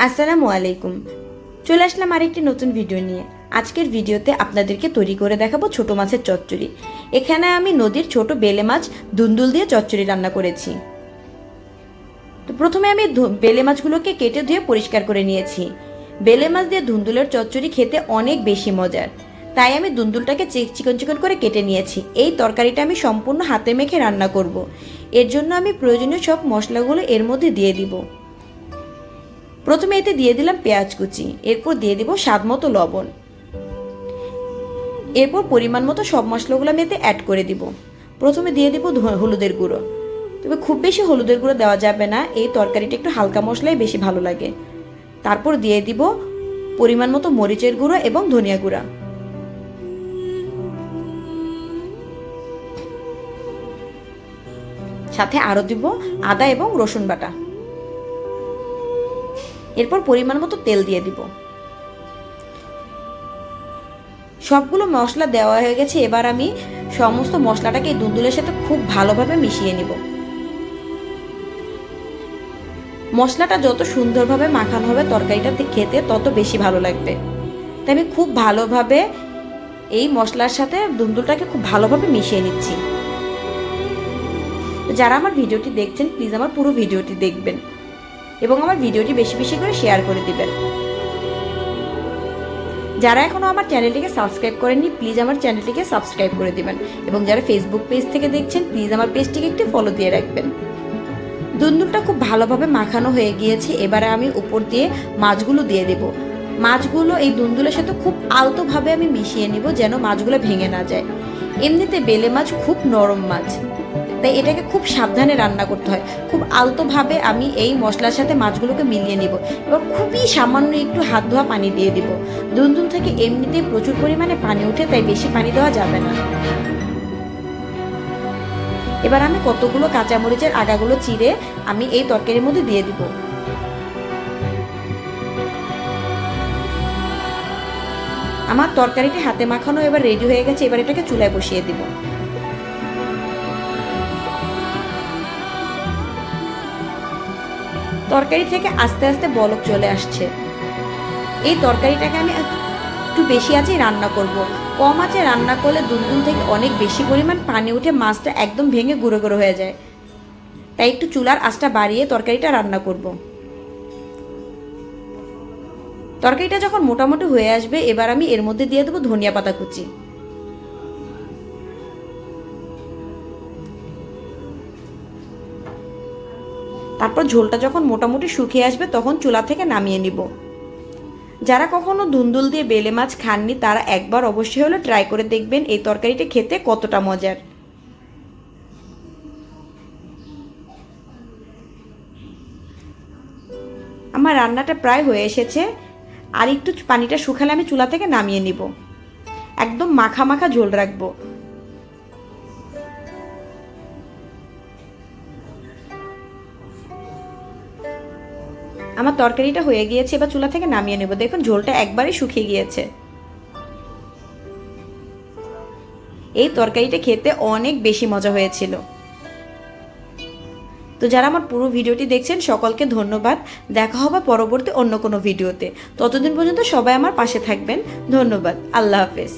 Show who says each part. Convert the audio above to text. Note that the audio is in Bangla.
Speaker 1: আসসালামু আলাইকুম। চলে আসলাম আরেকটি নতুন ভিডিও নিয়ে। আজকের ভিডিওতে আপনাদেরকে তৈরি করে দেখাবো ছোট মাছের চচ্চড়ি। এখানে আমি নদীর ছোট বেলে মাছ দুন্দুল দিয়ে চচ্চড়ি রান্না করেছি। তো প্রথমে আমি বেলে মাছগুলোকে কেটে ধুয়ে পরিষ্কার করে নিয়েছি। বেলে মাছ দিয়ে দুন্দুলের চচ্চড়ি খেতে অনেক বেশি মজার, তাই আমি দুন্দুলটাকে চিকন চিকন করে কেটে নিয়েছি। এই তরকারিটা আমি সম্পূর্ণ হাতে মেখে রান্না করব। এর জন্য আমি প্রয়োজনীয় সব মশলাগুলো এর মধ্যে দিয়ে দিব। প্রথমে এতে দিয়ে দিলাম পেঁয়াজ কুচি, এরপর দিয়ে দিব স্বাদ মতো লবণ, এরপর পরিমাণ মতো সব মশলাগুলো আমি এতে অ্যাড করে দিব। প্রথমে দিয়ে দিব হলুদের গুঁড়ো, তবে খুব বেশি হলুদের গুঁড়ো দেওয়া যাবে না, এই তরকারিটা একটু হালকা মশলাই বেশি ভালো লাগে। তারপর দিয়ে দিব পরিমাণ মতো মরিচের গুঁড়ো এবং ধনিয়া গুঁড়া। সাথে আরও দিব আদা এবং রসুন বাটা। এরপর পরিমাণ মতো তেল দিয়ে দিব। সবগুলো মশলা দেওয়া হয়ে গেছে। এবার আমি সমস্ত মশলাটাকে এই দুন্দুলের সাথে খুব ভালোভাবে মিশিয়ে নিব। মশলাটা যত সুন্দরভাবে মাখানো হবে তরকারিটা খেতে তত বেশি ভালো লাগবে। তাই আমি খুব ভালোভাবে এই মশলার সাথে দুন্দুলটাকে খুব ভালোভাবে মিশিয়ে নিচ্ছি। যারা আমার ভিডিওটি দেখছেন প্লিজ আমার পুরো ভিডিওটি দেখবেন এবং আমার ভিডিওটি বেশি বেশি করে শেয়ার করে দিবেন। যারা এখনও আমার চ্যানেলটিকে সাবস্ক্রাইব করেননি প্লিজ আমার চ্যানেলটিকে সাবস্ক্রাইব করে দিবেন এবং যারা ফেসবুক পেজ থেকে দেখছেন প্লিজ আমার পেজটিকে একটু ফলো দিয়ে রাখবেন। দুন্দুলটা খুব ভালোভাবে মাখানো হয়ে গিয়েছে। এবারে আমি উপর দিয়ে মাছগুলো দিয়ে দেব। মাছগুলো এই দুন্দুলের সাথে খুব আলতোভাবে আমি মিশিয়ে নিব যেন মাছগুলো ভেঙে না যায়। এমনিতে বেলে মাছ খুব নরম মাছ, তাই এটাকে খুব সাবধানে রান্না করতে হয়। খুব আলতোভাবে আমি এই মশলার সাথে মাছগুলোকে মিলিয়ে নিব। এবার খুবই সামান্য একটু হাত ধোয়া পানি দিয়ে দিব। দুন্দুল থেকে এমনিতেই প্রচুর পরিমাণে পানি ওঠে, তাই বেশি পানি দেওয়া যাবে না। এবার আমি কতগুলো কাঁচামরিচের আগাগুলো চিড়ে আমি এই তরকারির মধ্যে দিয়ে দিব। আমার তরকারিটি হাতে মাখানো এবার রেডি হয়ে গেছে। এবার এটাকে চুলায় বসিয়ে দিব। তরকারি থেকে আস্তে আস্তে বলক চলে আসছে। এই তরকারিটাকে আমি একটু বেশি আঁচে রান্না করব। কম আঁচে রান্না করলে দুন্দুল থেকে অনেক বেশি পরিমাণ পানি উঠে মাছটা একদম ভেঙে গুঁড়ো গুঁড়ো হয়ে যায়, তাই একটু চুলার আঁচটা বাড়িয়ে তরকারিটা রান্না করব। তরকারিটা যখন মোটামুটি হয়ে আসবে এবার আমি এর মধ্যে দিয়ে দেবো ধনিয়া পাতা কুচি। তারপর ঝোলটা যখন মোটামুটি শুকিয়ে আসবে তখন চুলা থেকে নামিয়ে নিব। যারা কখনো দুন্দুল দিয়ে বেলে মাছ খাননি তারা একবার অবশ্যই হলে ট্রাই করে দেখবেন এই তরকারিটা খেতে কতটা মজার। আমার রান্নাটা প্রায় হয়ে এসেছে, আর একটু পানিটা শুকালে আমি চুলা থেকে নামিয়ে নিব। একদম মাখা মাখা ঝোল রাখবো। আমার তরকারিটা হয়ে গিয়েছে, এবার চুলা থেকে নামিয়ে নেব। দেখুন ঝোলটা একবারে শুকিয়ে গিয়েছে। এই তরকারিটা খেতে অনেক বেশি মজা হয়েছিল। তো যারা আমার পুরো ভিডিওটি দেখছেন সকলকে ধন্যবাদ। দেখা হবে পরবর্তী অন্য কোনো ভিডিওতে। ততদিন পর্যন্ত সবাই আমার পাশে থাকবেন। ধন্যবাদ। আল্লাহ হাফেজ।